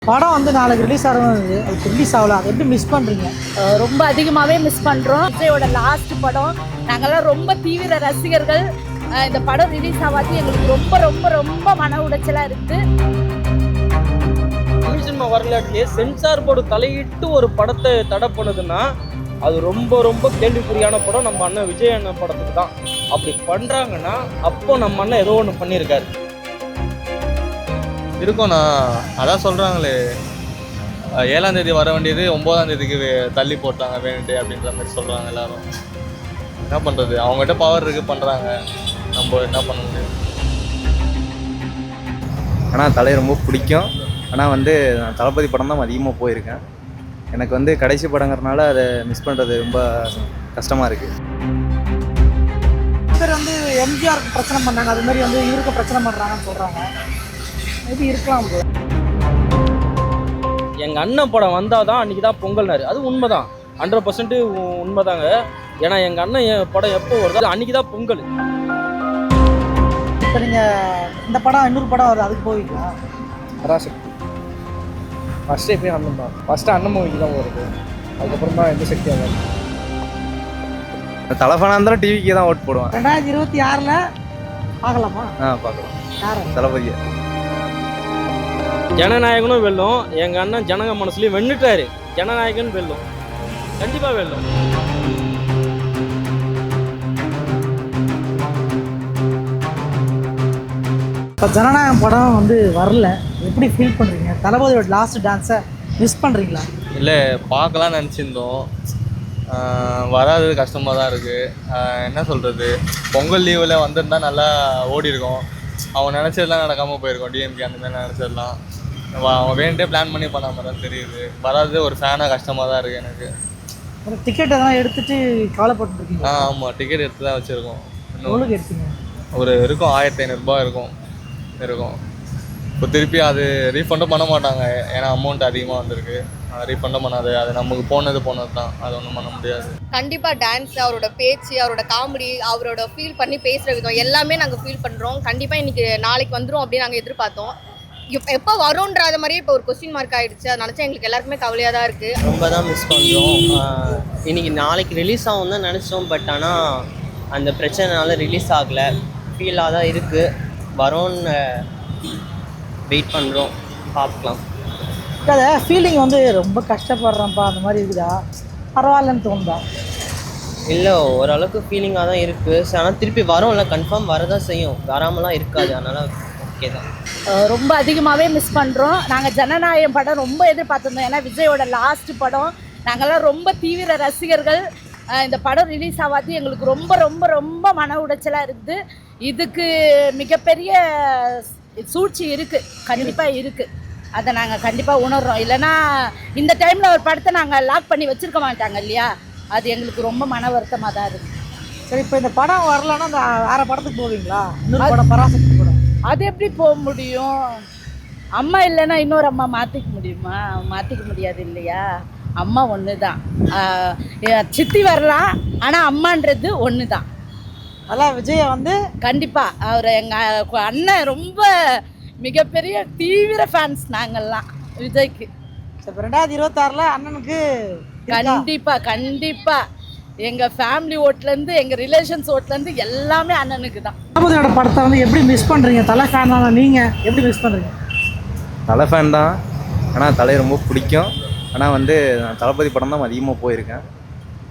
படம் வந்து நாளைக்கு ரிலீஸ் ஆகிறது, அது ரிலீஸ் ஆகல, அதை எப்படி மிஸ் பண்ணுறீங்க? ரொம்ப அதிகமாகவே மிஸ் பண்ணுறோம். விஜயோட லாஸ்ட் படம், நாங்கள்லாம் ரொம்ப தீவிர ரசிகர்கள். இந்த படம் ரிலீஸ் ஆகாது எங்களுக்கு ரொம்ப ரொம்ப ரொம்ப மன உடைச்சலாக இருக்குது. தமிழ் சினிமா வரலாற்றிலே சென்சார் போர்டு தலையிட்டு ஒரு படத்தை தடை பண்ணுதுன்னா அது ரொம்ப ரொம்ப கேள்விக்குறியான படம் நம்ம அண்ணன் விஜய் அண்ணன் படத்துக்கு தான். அப்படி பண்ணுறாங்கன்னா அப்போ நம்ம அண்ணன் ஏதோ ஒன்று பண்ணியிருக்காரு இருக்கும்ண்ணா. அதான் சொல்கிறாங்களே, 7ஆம் தேதி வர வேண்டியது 9ஆம் தேதிக்கு தள்ளி போட்டாங்க வேணுட்டு அப்படின்ற மாதிரி சொல்கிறாங்க எல்லாரும். என்ன பண்ணுறது, அவங்ககிட்ட பவர் இருக்குது, பண்ணுறாங்க, நம்ம என்ன பண்ண முடியும். ஆனால் தலை ரொம்ப பிடிக்கும். ஆனால் வந்து நான் தளபதி படம் தான் அதிகமாக போயிருக்கேன். எனக்கு வந்து கடைசி படங்கிறதுனால அதை மிஸ் பண்ணுறது ரொம்ப கஷ்டமாக இருக்குது. பேர் வந்து எம்ஜிஆருக்கு பிரச்சனை பண்ணாங்க, அது மாதிரி வந்து இவருக்கு பிரச்சனை பண்ணுறாங்கன்னு சொல்கிறாங்க. மேபி இருக்கலாம் ப்ரோ. எங்கள் அண்ணன் படம் வந்தால் தான் அன்றைக்கி தான் பொங்கல்னாரு. அது உண்மை தான், 100% உண்மை தாங்க. ஏன்னா எங்கள் அண்ணன் படம் எப்போ வருதோ அன்றைக்கி தான் பொங்கல். இப்போ நீங்கள் இந்த படம் இன்னொரு படம் வருது, அதுக்கு போவீங்களா? பராசக்தி ஃபஸ்ட்டு எப்பயும் அண்ணன் தான். ஃபஸ்ட்டு அண்ணன் மூவிக்கு தான் வருது, அதுக்கப்புறம் தான் எந்த சக்தி ஆகும். தலைஃபனாக இருந்தாலும் டிவிக்கு தான் ஓட்டு போடுவேன். 2026 பார்க்கலாமா? பார்க்கலாம். யார் தளபதியை ஜனநாயகனும் வெல்லும், எங்கள் அண்ணன் ஜனங்க மனசுலையும் வென்னுட்டாரு. ஜனநாயகன் வெல்லும், கண்டிப்பாக வெல்லும். இப்போ ஜனநாயகம் படம் வந்து வரல, எப்படி ஃபீல் பண்ணுறீங்க? தளபதியோட லாஸ்ட் டான்ஸை மிஸ் பண்ணுறீங்களா? இல்லை, பார்க்கலான்னு நினச்சிருந்தோம், வராது கஷ்டமாக தான் இருக்குது. என்ன சொல்கிறது, பொங்கல் லீவில் வந்திருந்தா நல்லா ஓடி இருக்கும். அவன் நினச்சதெல்லாம் நடக்காமல் போயிருக்கோம். டிஎம்கே அந்த மாதிரி நினச்சதெல்லாம் அவன் வேணுட்டே பிளான் பண்ணி பண்ணாமல் தான் தெரியுது. வராது ஒரு ஃபேனாக கஷ்டமாக தான் இருக்குது எனக்கு. டிக்கெட் எல்லாம் எடுத்துகிட்டு கவலைப்பட்டுருக்கீங்க? ஆமாம், டிக்கெட் எடுத்து தான் வச்சுருக்கோம். எவ்வளோக்கு எடுத்தீங்க? ஒரு இருக்கும் 1500 இருக்கும். இப்போ திருப்பி அது ரீஃபண்டும் பண்ண மாட்டாங்க, ஏன்னா அமௌண்ட் அதிகமாக வந்திருக்கு. ரீஃபண்டும் பண்ணாது, அது நமக்கு போனது தான், அது ஒன்றும் பண்ண முடியாது. கண்டிப்பாக டான்ஸ், அவரோட பேச்சு, அவரோட காமெடி, அவரோட ஃபீல் பண்ணி பேசுகிற விதம் எல்லாமே நாங்கள் ஃபீல் பண்ணுறோம். கண்டிப்பாக இன்றைக்கி நாளைக்கு வந்துடும் அப்படின்னு நாங்கள் எதிர்பார்த்தோம். எப்போ வரும்ன்றாத மாதிரியே இப்போ ஒரு கொஸ்டின் மார்க் ஆகிடுச்சு. அதை நினச்சா எங்களுக்கு எல்லாருக்குமே கவலையாக தான் இருக்குது. ரொம்ப தான் மிஸ் பண்ணுறோம். இன்றைக்கி நாளைக்கு ரிலீஸ் ஆகும் தான் நினச்சோம். பட் ஆனால் அந்த பிரச்சனைனால ரிலீஸ் ஆகலை. ஃபீலாக தான் இருக்குது. வரோன்னு வெயிட் பண்ணுறோம், பார்க்கலாம். அதை ஃபீலிங் வந்து ரொம்ப கஷ்டப்படுறேன்ப்பா அந்த மாதிரி இருக்குதா, பரவாயில்லன்னு தோணுதா? இல்லை, ஓரளவுக்கு ஃபீலிங்காக தான் இருக்குது. ஆனால் திருப்பி வரோம்ல, கன்ஃபார்ம் வரதான் செய்யும், வராமலாம் இருக்காது. அதனால் ஓகே தான். ரொம்ப அதிகமாகவே மிஸ் பண்ணுறோம். நாங்கள் ஜனநாயகம் படம் ரொம்ப எதிர்பார்த்துருந்தோம். ஏன்னா விஜயோட லாஸ்ட் படம், நாங்கள்லாம் ரொம்ப தீவிர ரசிகர்கள். இந்த படம் ரிலீஸ் ஆகாது எங்களுக்கு ரொம்ப ரொம்ப ரொம்ப மன உடைச்சலாக இருக்குது. இதுக்கு மிகப்பெரிய சூழ்ச்சி இருக்குது, கண்டிப்பாக இருக்குது. அதை நாங்கள் கண்டிப்பாக உணர்றோம். இல்லைனா இந்த டைமில் ஒரு படத்தை நாங்கள் லாக் பண்ணி வச்சுருக்க மாட்டாங்க இல்லையா, அது எங்களுக்கு ரொம்ப மன வருத்தமாக தான் இருக்குது. சரி, இப்போ இந்த படம் வரலன்னா அந்த வேறு படத்துக்கு போவீங்களா? இன்னொரு படம் பராசக்தி படம், அது எப்படி போக முடியும்? அம்மா இல்லைன்னா இன்னொரு அம்மா மாற்றிக்க முடியுமா? மாற்றிக்க முடியாது இல்லையா. அம்மா ஒன்று தான், சித்தி வரலாம், ஆனால் அம்மான்றது ஒன்று தான். அதான் விஜயை வந்து கண்டிப்பாக அவர் எங்கள் அண்ணன் ரொம்ப மிகப்பெரிய தீவிர ஃபேன்ஸ் நாங்கள்லாம் விஜய்க்கு. இப்போ 2026 அண்ணனுக்கு கண்டிப்பாக எங்கள் ஃபேமிலி ஓட்லேருந்து எங்கள் ரிலேஷன்ஸ் ஓட்லேருந்து எல்லாமே அண்ணனுக்கு தான். தளபதியோட படத்தை வந்து எப்படி மிஸ் பண்ணுறீங்க? தலை ஃபேனால நீங்கள் எப்படி மிஸ் பண்ணுறீங்க? தலை ஃபேன் தான், ஆனால் தலை ரொம்ப பிடிக்கும். ஆனால் வந்து நான் தளபதி படம் தான் அதிகமாக போயிருக்கேன்.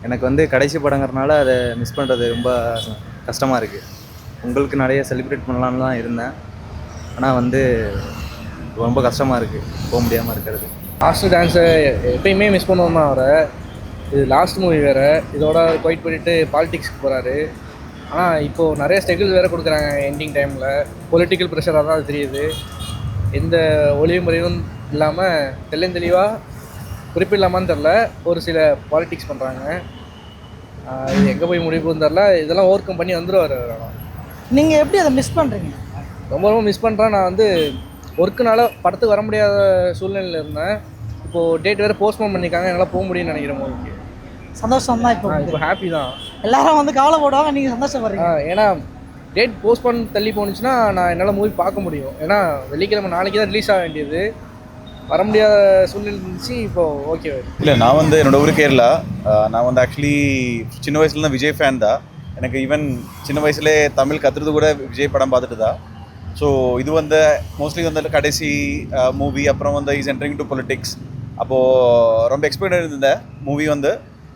எனக்கு வந்து கடைசி படங்கிறதுனால அதை மிஸ் பண்ணுறது ரொம்ப கஷ்டமாக இருக்குது. உங்களுக்கு நிறைய செலிப்ரேட் பண்ணலான்னு தான் இருந்தேன், ஆனால் வந்து ரொம்ப கஷ்டமாக இருக்குது போக முடியாமல் இருக்கிறது. லாஸ்ட்டு டான்ஸை எப்பயுமே மிஸ் பண்ணுவோம் தான் அவரை. இது லாஸ்ட் மூவி வேறு, இதோட குவைட் பண்ணிவிட்டு பாலிடிக்ஸ்க்கு போகிறாரு. ஆனால் இப்போது நிறைய ஸ்ட்ரகிள் வேறு கொடுக்குறாங்க எண்டிங் டைமில். பொலிட்டிக்கல் ப்ரெஷராக தான் அது தெரியுது. எந்த ஒளிவு முறையும் இல்லாமல் தெளிவாக குறிப்பிடலாமான்னு தெரில, ஒரு சில பாலிடிக்ஸ் பண்ணுறாங்க. இது எங்கே போய் முடிவுன்னு தெரில. இதெல்லாம் ஓவர் கம் பண்ணி வந்துடுவார். நீங்கள் எப்படி அதை மிஸ் பண்ணுறீங்க? ரொம்ப மிஸ் பண்ணுறேன். நான் வந்து ஒர்க்குனால படத்துக்கு வர முடியாத சூழ்நிலையில் இருந்தேன். இப்போது டேட் வேறு போஸ்ட்போன் பண்ணியிருக்காங்க, என்னால் போக முடியும்னு நினைக்கிறேன். மூவிக்கு சந்தோஷம் தான். இப்போ ஹாப்பி தான். எல்லாரும் வந்து கவலைப்படுவாங்க, நீங்கள் சந்தோஷப்படுறீங்க. ஏன்னா டேட் போஸ்ட்போன் தள்ளி போணுச்சுன்னா நான் என்னால் மூவி பார்க்க முடியும். ஏன்னா வெள்ளிக்கிழமை நாளைக்கு தான் ரிலீஸ் ஆக வேண்டியது. வர முடியாத சூழ்நிலை இருந்துச்சு. இப்போ ஓகே. இல்லை, நான் வந்து என்னோட ஊர் கேரளா. நான் வந்து ஆக்சுவலி சின்ன வயசுலேருந்து விஜய் ஃபேன் தான். எனக்கு ஈவன் சின்ன வயசுலேயே தமிழ் கற்றுறது கூட விஜய் படம் பார்த்துட்டு தான். ஸோ இது வந்து மோஸ்ட்லி வந்து கடைசி மூவி. அப்புறம் வந்து இஸ் என்ட்ரிங் டு பொலிட்டிக்ஸ். அப்போது ரொம்ப எக்ஸ்பெக்டட் இருந்த மூவி வந்து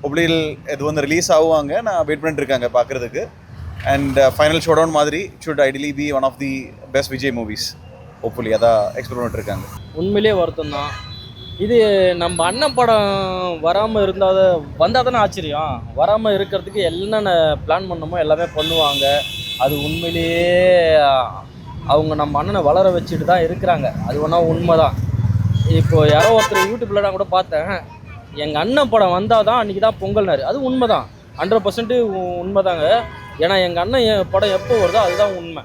ஒப்ளியில் இது வந்து ரிலீஸ் ஆகுவாங்க. நான் வெயிட் பண்ணிட்டு இருக்காங்க பார்க்குறதுக்கு. அண்ட் ஃபைனல் ஷோ டவுன் மாதிரி should ideally be one of the best Vijay movies. Hopefully அதான் எக்ஸ்பெக்ட் பண்ணிட்டு இருக்காங்க. உண்மையிலேயே வருத்தம் தான். இது நம்ம அண்ணன் படம் வராமல் வந்தால் தானே ஆச்சரியம். வராமல் இருக்கிறதுக்கு என்னென்ன பிளான் பண்ணணுமோ எல்லாமே பண்ணுவாங்க. அது உண்மையிலேயே அவங்க நம்ம அண்ணனை வளர வச்சுட்டு தான் இருக்கிறாங்க. அது ஒன்றா உண்மை தான். இப்போது யாரோ ஒருத்தர் யூடியூப்பில் நான் கூட பார்த்தேன், எங்கள் அண்ணன் படம் வந்தால் தான் அன்றைக்கி தான் பொங்கல்னாரு. அது உண்மை தான், 100% உண்மை தாங்க. ஏன்னா எங்கள் அண்ணன் படம் எப்போ வருதோ அதுதான் உண்மை.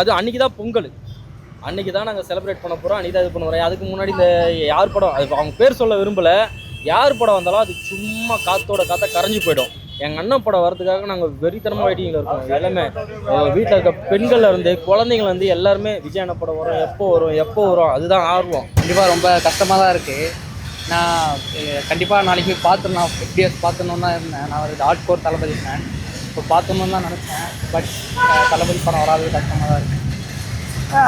அது அன்றைக்கி தான் பொங்கல், அன்றைக்கி தான் நாங்கள் செலிப்ரேட் பண்ண போகிறோம், அன்றைக்கி தான் இது பண்ண போகிறோம். அதுக்கு முன்னாடி இந்த யார் படம், அது அவங்க பேர் சொல்ல விரும்பலை, யார் படம் வந்தாலும் அது சும்மா காற்ற கரைஞ்சி போயிடும். எங்கள் அண்ணன் படம் வரதுக்காக நாங்கள் வெறித்தனமாக வெயிட்டிங்கில் இருக்கோம். எல்லாமே வீட்டில் இருக்க பெண்கள்ல இருந்து குழந்தைங்கள இருந்து எல்லாருமே விஜய் அண்ணன் படம் வரும், எப்போ வரும் அதுதான் ஆர்வம். கண்டிப்பாக ரொம்ப கஷ்டமாக தான் இருக்குது. நான் கண்டிப்பாக நாளைக்கு போய் பார்த்துடலாம், எப்படியாவது பார்த்துடணுன்னு தான் இருந்தேன். நான் ஒரு ஹார்ட் கோர் தளபதி ஃபேன். இப்போ பார்த்துடணுன்னு தான் நினச்சேன். பட் தளபதி படம் வராது கஷ்டமாக தான் இருக்குது.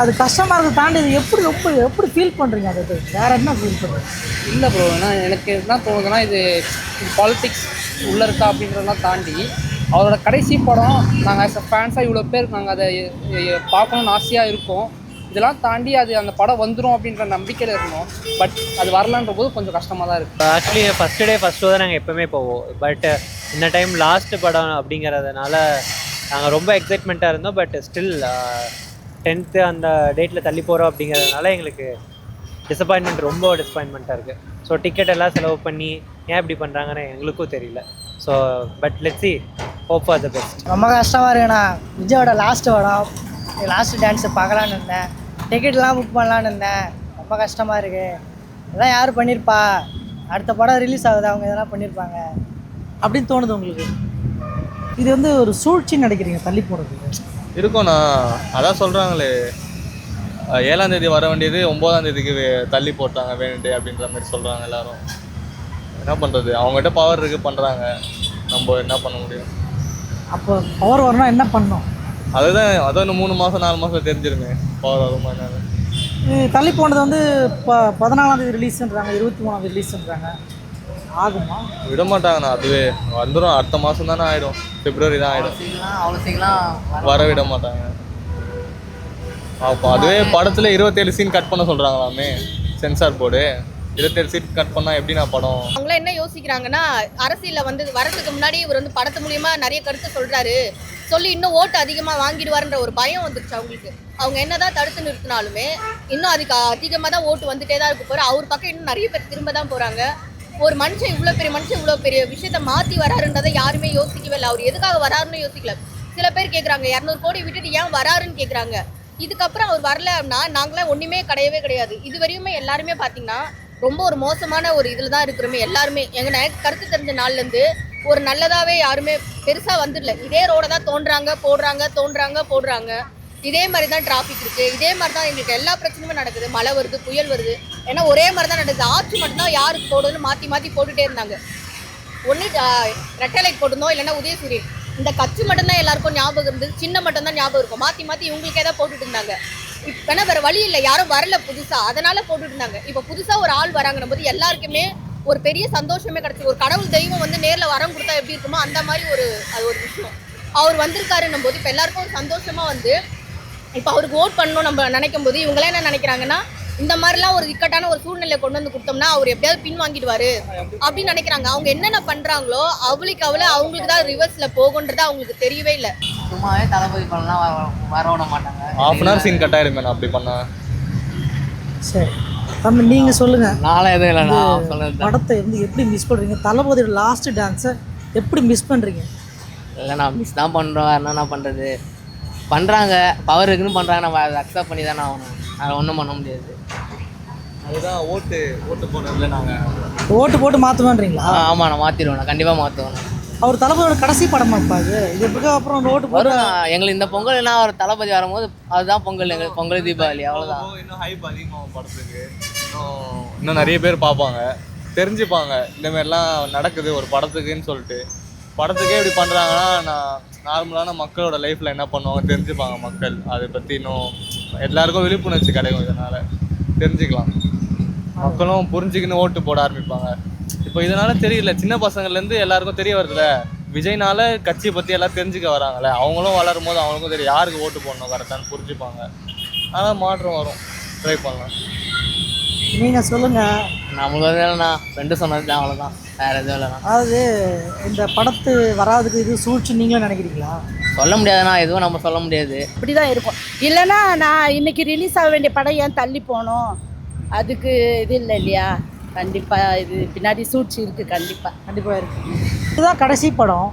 அது கஷ்டமாக இருக்கிறத தாண்டி இது எப்படி ஃபீல் பண்ணுறீங்க? அது வேறு என்ன ஃபீல் பண்ணுறீங்க? இல்லை ப்ரோ, ஏன்னா எனக்கு என்ன தோணுதுன்னா இது பாலிட்டிக்ஸ் உள்ளே இருக்கா அப்படின்றதெல்லாம் தாண்டி அவரோட கடைசி படம் நாங்கள் ஆஸ் அ ஃபேன்ஸாக இவ்வளோ பேர் நாங்கள் அதை பார்க்கணுன்னு ஆசையாக இருக்கோம். இதெல்லாம் தாண்டி அது அந்த படம் வந்துடும் அப்படின்ற நம்பிக்கையில் இருக்கணும். பட் அது வரலான்ற போது கொஞ்சம் கஷ்டமாக தான் இருக்குது. ஆக்சுவலி ஃபஸ்ட் ஷோ தான் நாங்கள் எப்போவுமே போவோம். பட் இந்த டைம் லாஸ்ட்டு படம் அப்படிங்கிறதுனால நாங்கள் ரொம்ப எக்ஸைட்மெண்ட்டாக இருந்தோம். பட் ஸ்டில் 10th அந்த டேட்டில் தள்ளி போகிறோம் அப்படிங்கிறதுனால எங்களுக்கு ரொம்ப டிசப்பாயின்மெண்ட்டாக இருக்குது. ஸோ டிக்கெட் எல்லாம் செலவு பண்ணி ஏன் இப்படி பண்ணுறாங்கன்னு எங்களுக்கும் தெரியல. So but let's see, hope for the best. ரொம்ப கஷ்டமாக இருக்குண்ணா. விஜயோட லாஸ்ட் டான்ஸை பார்க்கலான்னு இருந்தேன், டிக்கெட்லாம் புக் பண்ணலான்னு இருந்தேன். ரொம்ப கஷ்டமாக இருக்குது. இதெல்லாம் யார் பண்ணியிருப்பா? அடுத்த படம் ரிலீஸ் ஆகுது, அவங்க இதெல்லாம் பண்ணியிருப்பாங்க அப்படின்னு தோணுது உங்களுக்கு? இது வந்து ஒரு சூழ்ச்சின்னு நினைக்கிறீங்க தள்ளி போடுறது? இருக்கும்ண்ணா, அதான் சொல்கிறாங்களே 7ஆம் தேதி வர வேண்டியது 9ஆம் தேதிக்கு தள்ளி போட்டாங்க வேணுண்டே அப்படின்ற மாதிரி சொல்கிறாங்க எல்லாரும். என்ன பண்ணுறது, அவங்ககிட்ட பவர் இருக்குது, பண்ணுறாங்க, நம்ம என்ன பண்ண முடியும்? அப்போ பவர் வரணும் என்ன பண்ணணும்? அதுதான் 3 மாதம் 4 மாதம் தெரிஞ்சிருமே பவர் வருமா என்னன்னு. இது தள்ளி போனது வந்து இப்போ 14ஆம் தேதி ரிலீஸ்ன்றாங்க, 23ஆம் தேதி ரிலீஸ்ன்றாங்க. ஆகுமா? விட மாட்டாங்கண்ணா. அதுவே வந்துடும், அடுத்த மாதம் தானே ஆகிடும், பிப்ரவரி தான் ஆகிடும். அவ்வளோ சீக்கிரம் வர விட மாட்டாங்க. அப்போ அதுவே படத்தில் 27 சீன் கட் பண்ண சொல்கிறாங்களாமே சென்சார் போர்டு. 27 சீன் கட் பண்ணால் எப்படின்னா படம்? அவங்களாம் என்ன யோசிக்கிறாங்கன்னா, அரசியலில் வந்து வரதுக்கு முன்னாடி இவர் வந்து படத்து மூலியமா நிறைய கருத்து சொல்கிறாரு, சொல்லி இன்னும் ஓட்டு அதிகமாக வாங்கிடுவார்ன்ற ஒரு பயம் வந்துருச்சு அவங்களுக்கு. அவங்க என்னதான் தடுத்து நிறுத்தினாலுமே இன்னும் அதுக்கு அதிகமாக தான் ஓட்டு வந்துட்டே தான் இருக்க போகிற. அவர் பக்கம் இன்னும் நிறைய பேர் திரும்ப தான் போகிறாங்க. ஒரு மனுஷன் இவ்வளோ பெரிய விஷயத்த மாற்றி வராருன்றதை யாருமே யோசிக்கவே இல்லை. அவர் எதுக்காக வராருன்னு யோசிக்கல. சில பேர் கேட்குறாங்க 200 கோடி விட்டுட்டு ஏன் வராருன்னு கேட்குறாங்க. இதுக்கப்புறம் அவர் வரல அப்படின்னா நாங்களாம் ஒன்றுமே கிடையாது. இது வரையுமே எல்லாருமே பார்த்தீங்கன்னா ரொம்ப ஒரு மோசமான ஒரு இதில் தான் இருக்கிறோமே எல்லாருமே. எங்கள் கருத்து தெரிஞ்ச நாள்லேருந்து ஒரு நல்லதாகவே யாருமே பெருசாக வந்துடல. இதே ரோடை தான் போடுறாங்க. இதே மாதிரி தான் டிராஃபிக் இருக்குது, இதே மாதிரி தான் எங்களுக்கு எல்லா பிரச்சனையுமே நடக்குது. மழை வருது, புயல் வருது, ஏன்னா ஒரே மாதிரி தான் நடக்குது. ஆட்சி மட்டும்தான் யாருக்கு போடுறதுன்னு மாற்றி போட்டுகிட்டே இருந்தாங்க. ஒன்று ரெட்டை லைட் போட்டுருந்தோம், இல்லைன்னா உதயசூரியன். இந்த கட்சி மட்டும்தான் எல்லாருக்கும் ஞாபகம் இருந்தது, சின்ன மட்டும்தான் ஞாபகம் இருக்கும். மாற்றி இவங்களுக்கே தான் போட்டுட்டு இருந்தாங்க. இப்போ ஏன்னா வேறு வழி இல்லை, யாரும் வரல புதுசாக, அதனால் போட்டுட்டு இருந்தாங்க. இப்போ புதுசாக ஒரு ஆள் வராங்கன்னும் போது எல்லாருக்குமே ஒரு பெரிய சந்தோஷமே கிடச்சி. ஒரு கடவுள் தெய்வம் வந்து நேரில் வரம் கொடுத்தா எப்படி இருக்குமோ அந்த மாதிரி அது ஒரு விஷயம். அவர் வந்திருக்காருன்னும் போது இப்போ எல்லாருக்கும் ஒரு சந்தோஷமாக வந்து இப்போ அவருக்கு ஓட் பண்ணணும் நம்ம நினைக்கும் போது இவங்களாம் என்ன நினைக்கிறாங்கன்னா, இந்த மாதிரிலாம் ஒரு இக்கட்டான ஒரு சூழ்நிலை கொண்டு வந்து கொடுத்தோம்னா அவர் எப்படியாவது பின் வாங்கிடுவாரு அப்படின்னு நினைக்கிறாங்க. அவங்க என்னென்ன பண்ணுறாங்களோ அவங்களுக்கு தான் ரிவர்ஸில் போகுன்றது அவங்களுக்கு தெரியவே இல்லை. சும்மாவே தளபதி பண்ணலாம் வர விட மாட்டாங்க. ½ hour சீன் கட் ஆகிடுமே அப்படி பண்ணா. சரி தம்பி, நீங்கள் சொல்லுங்கள். நாளை எதுவும் இல்லை, நான் சொல்லுறது படத்தை வந்து எப்படி மிஸ் பண்ணுறீங்க? தளபதியோட லாஸ்ட் டான்ஸை எப்படி மிஸ் பண்ணுறீங்க? இல்லை, நான் மிஸ் தான் பண்ணுறோம். என்னென்ன பண்ணுறது, பண்ணுறாங்க, பவர் இருக்குன்னு பண்ணுறாங்க, நம்ம அதை அக்செப்ட் பண்ணி தானே ஆகணும். அதை ஒன்றும் பண்ண முடியாது. அதுதான் ஓட்டு போடுறதுல நாங்கள் ஓட்டு போட்டு மாற்றுவேன்றீங்களா? ஆமாம், நான் மாற்றிடுவேன், நான் கண்டிப்பாக மாற்றுவேன். அவர் தளபதியோட கடைசி படமாப்பா இது எப்படிக்கா அப்புறம் ஓட்டு போட்டு வரும் எங்களுக்கு இந்த பொங்கல் என்ன ஒரு தளபதி வரும்போது அதுதான் பொங்கல், எங்களுக்கு பொங்கல் தீபாவளி அவ்வளோதான். இன்னும் ஹைப் அதிகமாகும் படத்துக்கு. இன்னும் நிறைய பேர் பார்ப்பாங்க, தெரிஞ்சுப்பாங்க இந்த மாதிரிலாம் நடக்குது ஒரு படத்துக்குன்னு சொல்லிட்டு. படத்துக்கே இப்படி பண்ணுறாங்கன்னா நான் நார்மலான மக்களோட லைஃப்பில் என்ன பண்ணுவாங்க தெரிஞ்சுப்பாங்க மக்கள். அதை பற்றி இன்னும் எல்லாருக்கும் விழிப்புணர்ச்சி கிடைக்கும், இதனால் தெரிஞ்சுக்கலாம். மக்களும் புரிஞ்சுக்கின்னு ஓட்டு போட ஆரம்பிப்பாங்க. இப்போ இதனால் தெரியல, சின்ன பசங்கள்லேருந்து எல்லாருக்கும் தெரிய வருதுல்ல, விஜய்னால கட்சியை பற்றி எல்லாம் தெரிஞ்சுக்க வராங்களே, அவங்களும் வளரும் போது அவங்களுக்கும் தெரியும் யாருக்கு ஓட்டு போடணும் கரெக்டானு புரிஞ்சுப்பாங்க. ஆனால் மாற்றம் வரும், ட்ரை பண்ணலாம். நீங்கள் சொல்லுங்கள். நம்மளுக்கு வந்து என்னன்னா ஃப்ரெண்டு சொன்னது தான், அவ்வளோதான், வேறு எதுவும் இல்லைண்ணா. அதாவது இந்த படத்து வராதுக்கு இது சூழ்ச்சி நீங்களும் நினைக்கிறீங்களா? சொல்ல முடியாதுண்ணா, எதுவும் நம்ம சொல்ல முடியாது. இப்படி தான் இருக்கும். இல்லைன்னா நான் இன்னைக்கு ரிலீஸ் ஆக வேண்டிய படம் ஏன் தள்ளி போகணும், அதுக்கு இது இல்லை இல்லையா? கண்டிப்பாக இது பின்னாடி சூழ்ச்சி இருக்குது, கண்டிப்பாக இருக்குது. இதுதான் கடைசி படம்.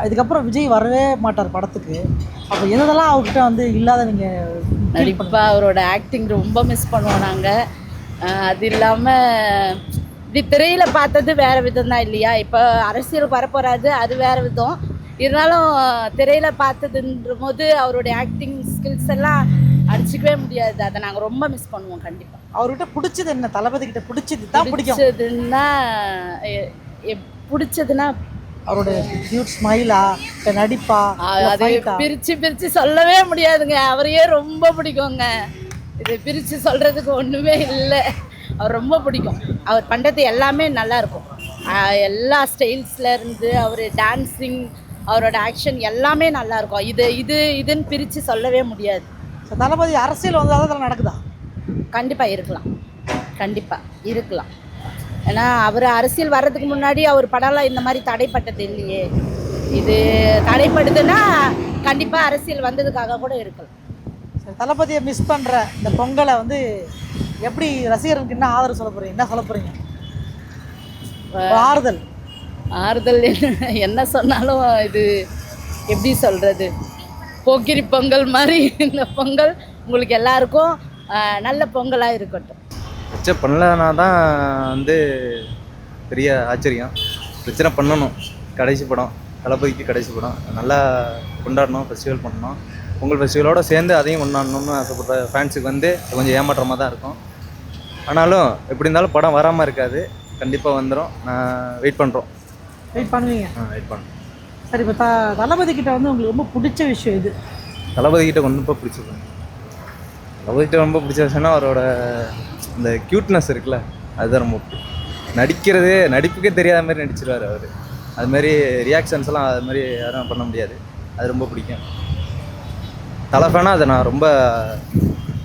இதுக்கப்புறம் விஜய் வரவே மாட்டார் படத்துக்கு. அப்போ எதெல்லாம் அவர்கிட்ட வந்து இல்லாத நீங்கள்? கண்டிப்பாக அவரோட ஆக்டிங் ரொம்ப மிஸ் பண்ணுவோம் நாங்கள். அது இல்லாமல் இப்படி திரையில் பார்த்தது வேறு விதம் தான் இல்லையா? இப்போ அரசியலுக்கு வரப்போகிறாது, அது வேறு விதம். இருந்தாலும் திரையில் பார்த்ததுன்ற போது அவருடைய ஆக்டிங் ஸ்கில்ஸ் எல்லாம் அடிச்சிக்கவே முடியாது. அதை நாங்கள் ரொம்ப மிஸ் பண்ணுவோம் கண்டிப்பாக. அவர்கிட்ட பிடிச்சது என்ன? தளபதி கிட்ட பிடிச்சது தான் பிடிச்சதுன்னா அவரோட கியூட் ஸ்மைலா, நடிப்பா, அதை பிரித்து சொல்லவே முடியாதுங்க. அவரையே ரொம்ப பிடிக்குங்க. இதை பிரித்து சொல்கிறதுக்கு ஒன்றுமே இல்லை. அவர் ரொம்ப பிடிக்கும். அவர் பண்ணுறது எல்லாமே நல்லா இருக்கும். எல்லா ஸ்டைல்ஸ்லேருந்து அவர் டான்ஸிங், அவரோட ஆக்ஷன் எல்லாமே நல்லாயிருக்கும். இதுன்னு பிரித்து சொல்லவே முடியாது. தளபதி அரசியல் வந்து அதெல்லாம் நடக்குதா? கண்டிப்பாக இருக்கலாம். ஏன்னா அவர் அரசியல் வர்றதுக்கு முன்னாடி அவர் படம்லாம் இந்த மாதிரி தடைப்பட்டது இல்லையே. இது தடைப்படுதுன்னா கண்டிப்பாக அரசியல் வந்ததுக்காக கூட இருக்கலாம். தளபதியை மிஸ் பண்ணுற இந்த பொங்கலை வந்து எப்படி ரசிகர்களுக்கு என்ன ஆதரவு சொல்ல போகிறீங்க? என்ன சொல்ல போகிறீங்க? ஆறுதல் என்ன சொன்னாலும் இது எப்படி சொல்கிறது, போக்கிரி பொங்கல் மாதிரி இந்த பொங்கல் உங்களுக்கு எல்லாருக்கும் நல்ல பொங்கலாக இருக்கட்டும். பிரச்சனை பண்ணலனா தான் வந்து பெரிய ஆச்சரியம். பிரச்சனை பண்ணணும். கடைசி படம், தளபதிக்கு கடைசி படம் நல்லா கொண்டாடணும், ஃபெஸ்டிவல் பண்ணணும். பொங்கல் ஃபெஸ்டிவலோடு சேர்ந்து அதையும் கொண்டாடணும்னு ஆசைப்படுற ஃபேன்ஸுக்கு வந்து கொஞ்சம் ஏமாற்றமாக தான் இருக்கும். ஆனாலும் எப்படி இருந்தாலும் படம் வராமல் இருக்காது, கண்டிப்பாக வந்துடும். நான் வெயிட் பண்ணுறோம். வெயிட் பண்ணுவீங்க? வெயிட் பண்ணுறோம். சரி, இப்போ தளபதி கிட்ட வந்து உங்களுக்கு ரொம்ப பிடிச்ச விஷயம் இது? தளபதி கிட்ட ரொம்ப பிடிச்சது, தளபதிக்கிட்ட ரொம்ப பிடிச்ச விஷயம்னா அவரோட இந்த க்யூட்னஸ் இருக்குல்ல, அதுதான் ரொம்ப பிடிக்கும். நடிப்புக்கே தெரியாத மாதிரி நடிச்சிருவார் அவர். அதுமாரி ரியாக்ஷன்ஸ்லாம் அது மாதிரி யாரும் பண்ண முடியாது. அது ரொம்ப பிடிக்கும். தலை ஃபேனாக அதை நான் ரொம்ப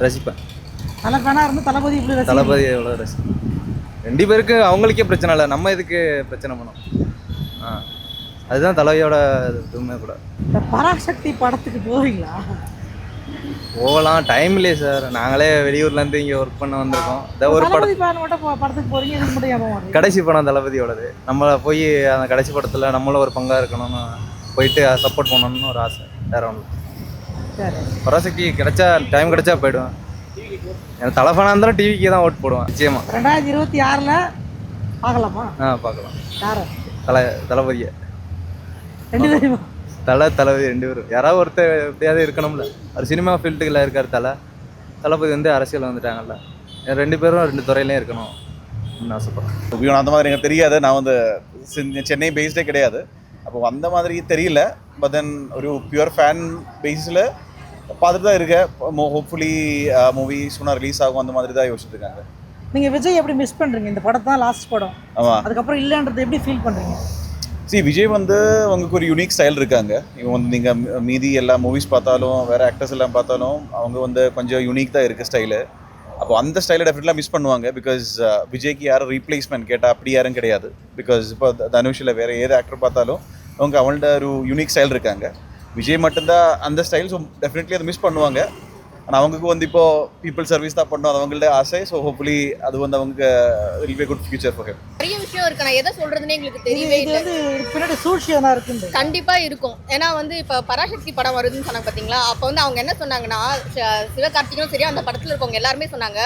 ரசிப்பேன். தலை ஃபேனாக இருந்து தளபதி இப்படி தளபதி எவ்வளோ ரசிப்பேன். 2 பேருக்கு அவங்களுக்கே பிரச்சனை இல்லை, நம்ம எதுக்கு பிரச்சனை பண்ணோம்? அதுதான் தலைவியோட இதுவுமே கூட. இந்த பராசக்தி படத்துக்கு போவீங்களா? போகலாம், டைம் இல்லையே சார். நாங்களே வெளியூர்லேருந்து இங்கே ஒர்க் பண்ண வந்திருக்கோம். ஒரு படத்துக்கு போகிறீங்க, இதுக்கு மட்டும் கடைசி படம் தளபதியோடது. நம்மளை போய் அந்த கடைசி படத்தில் நம்மளும் ஒரு பங்காக இருக்கணும்னு போயிட்டு சப்போர்ட் பண்ணணும்னு ஒரு ஆசை, வேறு ஒன்று. பராசக்தி டைம் கிடைச்சா போயிடுவேன். எனக்கு தலைஃபோனாக இருந்தாலும் டிவிக்கு தான் ஓட்டு போடுவேன் நிச்சயமாக. 2026 பார்க்கலாமா? பார்க்கலாம். தளபதியை 2 பேரும் தளபதி 2 பேரும் யாராவது ஒருத்தர் எப்படியாவது இருக்கணும்ல. ஒரு சினிமா ஃபீல்டுகளில் இருக்கார் தளபதி வந்து அரசியல் வந்துட்டாங்கல்ல. 2 பேரும் 2 துறையிலையும் இருக்கணும் ஆசைப்படுறேன். அந்த மாதிரி எனக்கு தெரியாது. நான் வந்து சென்னை பேஸ்டே கிடையாது. அப்போ அந்த மாதிரி தெரியல. பட் தென் ஒரு பியூர் ஃபேன் பேஸில் பார்த்துட்டு தான் இருக்கேன். ஹோப்ஃபுல்லி மூவி சூனாக ரிலீஸ் ஆகும், அந்த மாதிரி தான் யோசிச்சுட்டு இருக்காங்க. நீங்கள் விஜய் எப்படி மிஸ் பண்ணுறீங்க? இந்த படம் தான் லாஸ்ட் படம். ஆமாம். அதுக்கப்புறம் இல்லைன்றது எப்படி ஃபீல் பண்ணுறீங்க? விஜய் வந்து உங்களுக்கு ஒரு யூனிக் ஸ்டைல் இருக்காங்க. இவங்க வந்து நீங்கள் மீதி எல்லா மூவிஸ் பார்த்தாலும் வேறு ஆக்டர்ஸ் எல்லாம் பார்த்தாலும் அவங்க வந்து கொஞ்சம் யூனிக் தான் இருக்குது ஸ்டைலு. அப்போ அந்த ஸ்டைலை டெஃபினெட்லாம் மிஸ் பண்ணுவாங்க. பிகாஸ் விஜய்க்கு யாரும் ரீப்ளேஸ்மெண்ட் கேட்டால் அப்படி யாரும் கிடையாது. பிகாஸ் இப்போ தனுஷில் வேறு ஏது ஆக்டர் பார்த்தாலும் அவங்க அவங்கள்ட்ட ஒரு யூனிக் ஸ்டைல் இருக்காங்க. விஜய் மட்டும்தான் அந்த ஸ்டைல். ஸோ டெஃபினெட்லி அதை மிஸ் பண்ணுவாங்க. ஆனால் அவங்களுக்கு வந்து இப்போது பீப்புள் சர்வீஸ் தான் பண்ணணும், அது அவங்கள்ட்ட ஆசை. ஸோ ஹோப்ஃபுல்லி அது வந்து அவங்க will be good future for him. நிறைய விஷயம் இருக்கு, நான் எதை சொல்றதுன்னே எங்களுக்கு தெரியவே இல்லை. பின்னாடி சூழ்ச்சியாக இருக்கு. கண்டிப்பா இருக்கும். ஏன்னா வந்து இப்போ பராசக்தி படம் வருதுன்னு சொன்னாங்க பார்த்தீங்களா? அப்போ வந்து அவங்க என்ன சொன்னாங்க, சிவகார்த்திகனும் சரி அந்த படத்தில் இருக்கவங்க எல்லாருமே சொன்னாங்க,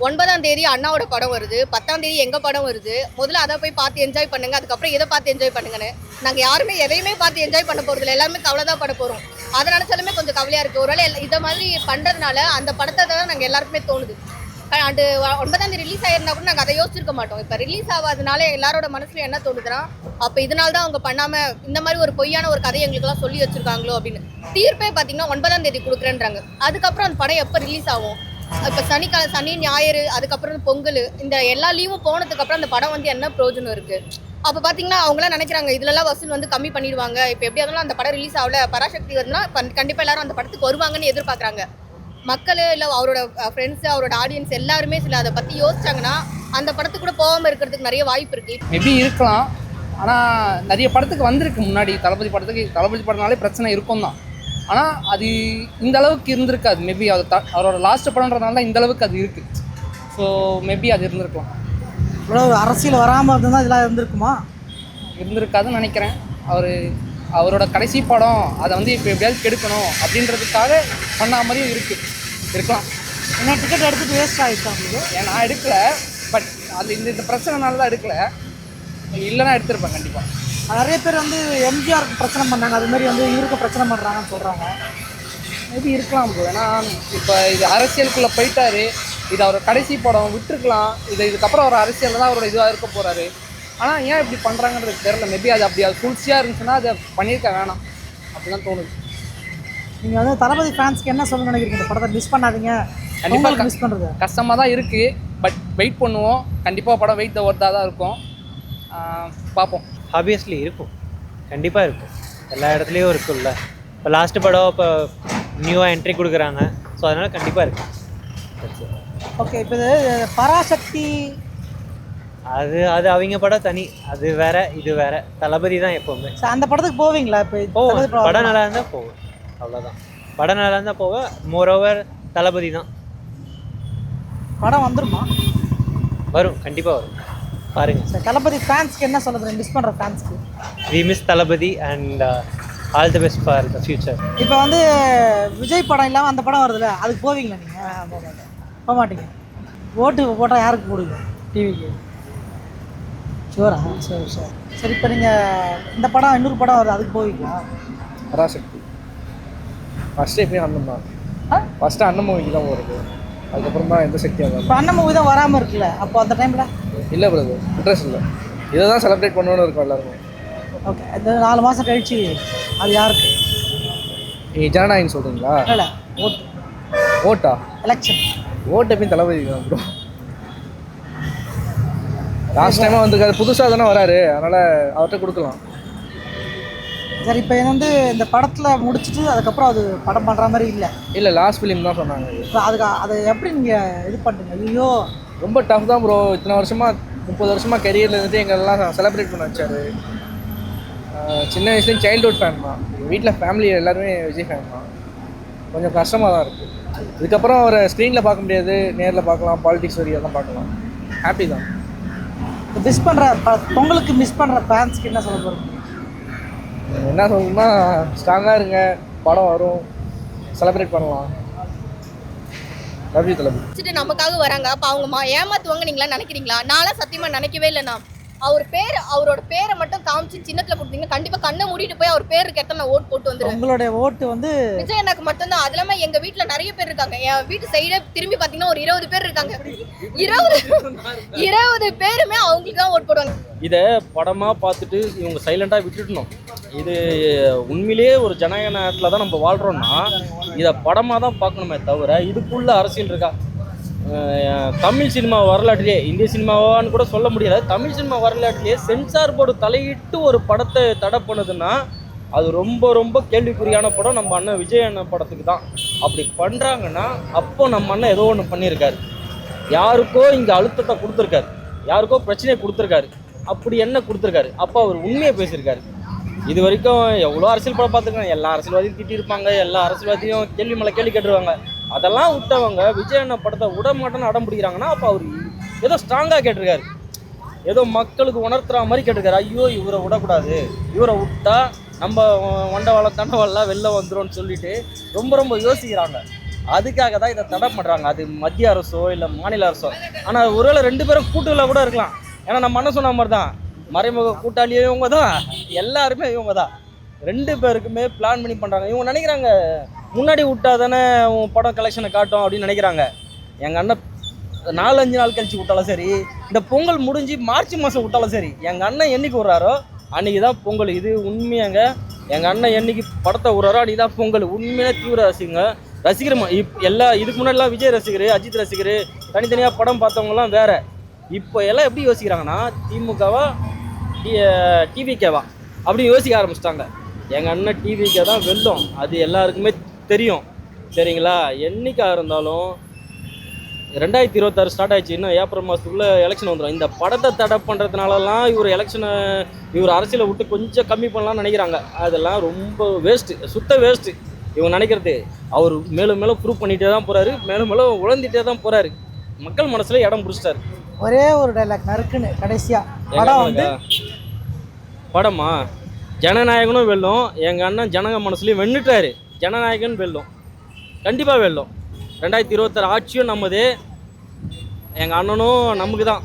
9ஆம் தேதி அண்ணாவோட படம் வருது, 10ஆம் தேதி எங்கள் படம் வருது. முதல்ல அதை போய் பார்த்து என்ஜாய் பண்ணுங்க, அதுக்கப்புறம் இதை பார்த்து என்ஜாய் பண்ணுங்கன்னு. நாங்கள் யாருமே எதையுமே பார்த்து என்ஜாய் பண்ண போகிறதில்ல, எல்லாருமே கவலை தான் பட போகிறோம். அதை நினச்சாலுமே கொஞ்சம் கவலையாக இருக்குது. ஒருவேளை இதை மாதிரி பண்ணுறதுனால அந்த படத்தை தான் நாங்கள் எல்லாருக்குமே தோணுது. அண்டு 9ஆம் தேதி ரிலீஸ் ஆகிருந்தா கூட நாங்கள் அதை யோசிச்சிருக்க மாட்டோம். இப்போ ரிலீஸ் ஆகாதனால எல்லாரோட மனசுல என்ன தோணுதுன்னா, அப்போ இதனால தான் அவங்க பண்ணாமல் இந்த மாதிரி ஒரு பொய்யான ஒரு கதையை எங்களுக்கெல்லாம் சொல்லி வச்சுருக்காங்களோ அப்படின்னு. தீர்ப்பே பார்த்தீங்கன்னா 9ஆம் தேதி கொடுக்குறேன்றாங்க. அதுக்கப்புறம் அந்த படம் எப்போ ரிலீஸ் ஆகும்? இப்போ சனி ஞாயிறு, அதுக்கப்புறம் பொங்கல், இந்த எல்லா லீவும் போனதுக்கப்புறம் அந்த படம் வந்து என்ன பிரயோஜனம் இருக்குது? அப்போ பார்த்தீங்கன்னா அவங்களாம் நினைக்கிறாங்க இதுலலாம் வசூல் வந்து கம்மி பண்ணிடுவாங்க. இப்போ எப்படி இருந்தாலும் அந்த படம் ரிலீஸ் ஆகல, பராசக்தி வருதுன்னா கண்டிப்பாக எல்லாரும் அந்த படத்துக்கு வருவாங்கன்னு எதிர்பார்க்குறாங்க. மக்கள் இல்லை அவரோட ஃப்ரெண்ட்ஸு, அவரோட ஆடியன்ஸ் எல்லாருமே சில அதை பற்றி யோசிச்சாங்கன்னா அந்த படத்துக்கு கூட போகாமல் இருக்கிறதுக்கு நிறைய வாய்ப்பு இருக்குது. மேபி இருக்கலாம். ஆனால் நிறைய படத்துக்கு வந்திருக்கு முன்னாடி. தளபதி படம்னாலே பிரச்சனை இருக்கும் தான். ஆனால் அது இந்த அளவுக்கு இருந்திருக்காது. மேபி அது அவரோட லாஸ்ட் படம்ன்றதுனால தான் இந்த அளவுக்கு அது இருக்குது. ஸோ மேபி அது இருந்திருக்கலாம். இவ்வளோ அரசியல் வராமல் இருந்தால் இதெல்லாம் இருந்திருக்குமா? இருந்திருக்காதுன்னு நினைக்கிறேன். அவரோட கடைசி படம் அதை வந்து இப்போ எப்படியாவது கெடுக்கணும் அப்படின்றதுக்காக பண்ண மாதிரியும் இருக்கலாம். என்ன டிக்கெட் எடுத்துகிட்டு வேஸ்ட் ஆகிடுச்சு உங்களுக்கு? ஏன் நான் எடுக்கலை, பட் அது இந்த பிரச்சனைனால தான் எடுக்கலை. இல்லைன்னா எடுத்திருப்பேன் கண்டிப்பாக. நிறைய பேர் வந்து எம்ஜிஆருக்கு பிரச்சனை பண்ணாங்க, அதுமாரி வந்து இவருக்கு பிரச்சனை பண்ணுறாங்கன்னு சொல்கிறாங்க. மேபி இருக்கலாம் ப்ரோ. ஏன்னா இப்போ இது அரசியலுக்குள்ளே போயிட்டாரு. இது அவர் கடைசி படம் விட்டுருக்கலாம். இதுக்கப்புறம் அவர் அரசியலில் தான் அவரோட இதுவாக இருக்க போகிறாரு. ஆனால் ஏன் இப்படி பண்ணுறாங்கன்றது தெரியல. மேபி அது சூழ்ச்சியாக இருந்துச்சுன்னா அதை பண்ணியிருக்க வேணாம் அப்படிதான் தோணுது. நீங்கள் வந்து தளபதி ஃபேன்ஸ்க்கு என்ன சொல்ல நினைக்கிறீங்க? இந்த படத்தை மிஸ் பண்ணாதீங்க. கண்டிப்பாக மிஸ் பண்ணுறது கஷ்டமாக தான் இருக்குது, பட் வெயிட் பண்ணுவோம். கண்டிப்பாக படம் வெயிட் த ஒர்த்தாக தான் இருக்கும். பார்ப்போம். ஆப்வியஸ்லி இருக்கும், கண்டிப்பாக இருக்கும். எல்லா இடத்துலையும் இருக்கும்ல. இப்போ லாஸ்ட்டு படம் இப்போ நியூவாக என்ட்ரி கொடுக்குறாங்க. ஸோ அதனால் கண்டிப்பாக இருக்குது. ஓகே, இப்போ இது பராசக்தி அது அவங்க படம் தனி, அது வேற இது வேற. தளபதி தான் எப்போவுமே. அந்த படத்துக்கு போவீங்களா? இப்போ படம் நல்லா இருந்தால் போவேன், அவ்வளோதான். படம் நல்லா இருந்தால் போவேன். மோரோவர் தளபதி தான். படம் வந்துருமா? வரும், கண்டிப்பாக வரும், பாருங்கள். சார், தளபதி ஃபேன்ஸ்க்கு என்ன சொல்லுறது? மிஸ் பண்ணுற ஃபேன்ஸ்க்கு we miss Thalapathy and all the best for the future. இப்போ வந்து விஜய் படம் இல்லாமல் அந்த படம் வருதுல்ல, அதுக்கு போவீங்களா நீங்கள்? போக மாட்டீங்க. ஓட்டு போட்டால் யாருக்கு போடுவீங்க? டிவிக்கு? ஷுவரா? சரி சார். சரி, இப்போ நீங்கள் இந்த படம் இன்னொரு படம் வருது, அதுக்கு போவீங்களா? பராசக்தி ஃபஸ்ட்டு எப்பயும் அண்ணன் தான். ஃபஸ்ட்டு அண்ணன் மூவிக்கு தான் வருது, அதுக்கப்புறம் தான் எந்த சக்தியாக இருந்தாலும். இப்போ அண்ணன் மூவி தான் வராமல் இருக்குல்ல, அப்போ அந்த டைமில் இல்லை பிரதர், இன்ட்ரெஸ்ட் இல்லை. இதை தான் செலிப்ரேட் பண்ணணும்னு இருக்கும் எல்லாருமே. ஓகே, இந்த 4 மாதம் கழிச்சு அது யாருக்கு? நீங்கள் ஜனநாயகம் சொல்கிறீங்களா? இல்லை, ஓட்டு. ஓட்டா? எலெக்ஷன் ஓட்டு எப்பயும் தளபதி தான் ப்ரோ. லாஸ்ட் டைமாக வந்துருக்காரு, புதுசாக தானே வராரு, அதனால் அவர்கிட்ட கொடுக்கலாம். சரி, இப்போ வந்து இந்த படத்தில் முடிச்சுட்டு அதுக்கப்புறம் அது படம் பண்ணுற மாதிரி இல்லை, லாஸ்ட் ஃபிலிம் தான் சொன்னாங்க. இப்போ அதை எப்படி நீங்கள் இது பண்ணுறீங்க? ஐயோ, ரொம்ப டஃப் தான் ப்ரோ. இத்தனை வருஷமாக 30 வருஷமாக கெரியரில் இருந்துட்டு எங்களெல்லாம் செலிப்ரேட் பண்ண வச்சார். சின்ன வயசுலேயும் சைல்டுஹுட் ஃபேன் தான். வீட்டில் ஃபேமிலி எல்லாருமே விஜய் ஃபேன் தான். கொஞ்சம் கஷ்டமாக தான் இருக்குது. இதுக்கப்புறம் அவரை ஸ்க்ரீனில் பார்க்க முடியாது, நேரில் பார்க்கலாம், பாலிடிக்ஸ் வரியெல்லாம் பார்க்கலாம். ஹாப்பி தான். மிஸ் பண்ணுற பொங்கலுக்கு மிஸ் பண்ணுற ஃபேன்ஸ்க்கு என்ன சொல்ல போகிறோம்? என்ன சொல்லணும்னா, ஸ்ட்ராங்காக இருங்க, படம் வரும், செலிப்ரேட் பண்ணலாம். லவ் யூ தளபதி. நமக்காக வராங்க, அப்போ அவங்க ஏமாத்துவாங்க நீங்களா நினைக்கிறீங்களா? நான்லாம் சத்தியமாக நினைக்கவே இல்லைண்ணா. அவரோட பேரை மட்டும் காமிச்சு சின்னத்தில் கொடுத்தீங்க, கண்டிப்பாக கண்ணை மூடிட்டு போய் அவர் பேருக்கு எடுத்து நான் ஓட்டு போட்டு வந்துடுவேன். உங்களுடைய ஓட்டு வந்து விஜய் எனக்கு மட்டும்தான். அது இல்லாமல் எங்கள் வீட்டில் நிறைய பேர் இருக்காங்க. என் வீட்டு சைடே திரும்பி பார்த்தீங்கன்னா ஒரு 20 பேர் இருக்காங்க. 20 பேருமே அவங்களுக்கு தான் ஓட்டு போடுவாங்க. இதை படமாக பார்த்துட்டு இவங்க சைலண்டாக விட்டுட்டணும். இது உண்மையிலேயே ஒரு ஜனநாயக நாட்டில் தான் நம்ம வாழ்கிறோன்னா இதை படமாக தான் பார்க்கணுமே தவிர இதுக்குள்ளே அரசியல் இருக்கா? தமிழ் சினிமா வரலாற்றிலே, இந்திய சினிமாவான்னு கூட சொல்ல முடியாது, தமிழ் சினிமா வரலாற்றிலே சென்சார் போர்டு தலையிட்டு ஒரு படத்தை தடை பண்ணுதுன்னா அது ரொம்ப ரொம்ப கேள்விக்குறியான படம் நம்ம அண்ணன் விஜய் அண்ணன் படத்துக்கு தான். அப்படி பண்ணுறாங்கன்னா அப்போ நம்ம அண்ணன் ஏதோ ஒன்று பண்ணியிருக்காரு, யாருக்கோ இங்கே அழுத்தத்தை கொடுத்துருக்காரு, யாருக்கோ பிரச்சனையை கொடுத்துருக்காரு. அப்படி என்ன கொடுத்துருக்காரு? அப்போ அவர் உண்மையை பேசியிருக்காரு. இது வரைக்கும் எவ்வளோ அரசியல் படம் பார்த்துருக்காங்க, எல்லா அரசியல்வாதியும் திட்டிருப்பாங்க, எல்லா அரசியல்வாதியும் கேள்வி மேலே கேள்வி கேட்டுருவாங்க. அதெல்லாம் விட்டவங்க விஜய் அண்ணன் படத்தை விட மாட்டேன்னு அடம் பிடிக்கிறாங்கன்னா அப்போ அவர் ஏதோ ஸ்ட்ராங்காக கேட்டிருக்காரு, ஏதோ மக்களுக்கு உணர்த்துற மாதிரி கேட்டிருக்காரு. ஐயோ இவரை விடக்கூடாது, இவரை விட்டா நம்ம வண்டவாளம் தண்டவாளம் வெளில வந்துடும் சொல்லிட்டு ரொம்ப ரொம்ப யோசிக்கிறாங்க. அதுக்காக தான் இதை தடை பண்ணுறாங்க. அது மத்திய அரசோ இல்லை மாநில அரசோ. ஆனால் ஒருவேளை 2 பேரும் கூட்டுல கூட இருக்கலாம். ஏன்னா நம்ம அண்ணன் சொன்ன மாதிரி தான், மறைமுக கூட்டாளியே இவங்க தான், எல்லாருமே இவங்க தான். 2 பேருக்குமே பிளான் பண்ணி பண்ணுறாங்க. இவங்க நினைக்கிறாங்க முன்னாடி விட்டா தானே உன் படம் கலெக்ஷனை காட்டும் அப்படின்னு நினைக்கிறாங்க. எங்கள் அண்ணன் 4-5 நாள் கழிச்சு விட்டாலும் சரி, இந்த பொங்கல் முடிஞ்சு மார்ச் மாதம் விட்டாலும் சரி, எங்கள் அண்ணன் என்னைக்கு விட்றாரோ அன்றைக்கி தான் பொங்கல். இது உண்மையாங்க. எங்கள் அண்ணன் என்னைக்கு படத்தை விட்றாரோ அன்றைக்கி தான் பொங்கல். உண்மையான தீவிர ரசிகர் இதுக்கு முன்னாடிலாம் விஜய் ரசிகர், அஜித் ரசிகர், தனித்தனியாக படம் பார்த்தவங்கலாம் வேறு. இப்போ எல்லாம் எப்படி யோசிக்கிறாங்கன்னா திமுகவா டிவிகேவா அப்படி யோசிக்க ஆரம்பிச்சிட்டாங்க. எங்கள் அண்ணன் டிவிகே தான் வெல்லும், அது எல்லாருக்குமே தெரியும். சரிங்களா? என்றைக்காக இருந்தாலும் 2026 ஸ்டார்ட் ஆயிடுச்சு. இன்னும் ஏப்ரல் மாதத்துக்குள்ளே எலெக்ஷன் வந்துடும். இந்த படத்தை தடை பண்ணுறதுனாலலாம் இவர் அரசியலை விட்டு கொஞ்சம் கம்மி பண்ணலாம்னு நினைக்கிறாங்க. அதெல்லாம் ரொம்ப வேஸ்ட்டு, சுத்த வேஸ்ட்டு இவங்க நினைக்கிறது. அவர் மேலும் மேலும் ப்ரூவ் பண்ணிகிட்டே தான் போகிறாரு, மேலும் மேலும் உழந்துகிட்டே தான் போகிறாரு. மக்கள் மனசில் இடம் பிடிச்சிட்டாரு. ஒரே ஒரு டைலாக் நறுக்குன்னு கடைசியாக படம் வந்து படமா ஜனநாயகனும் வெல்லும், எங்கள் அண்ணன் ஜனங்க மனசுலையும் வென்னுட்டாரு. ஜனநாயகன் வெல்லும், கண்டிப்பாக வெல்லும். 2026 ஆட்சியும் நம்மதே, எங்கள் அண்ணனும் நமக்கு தான்.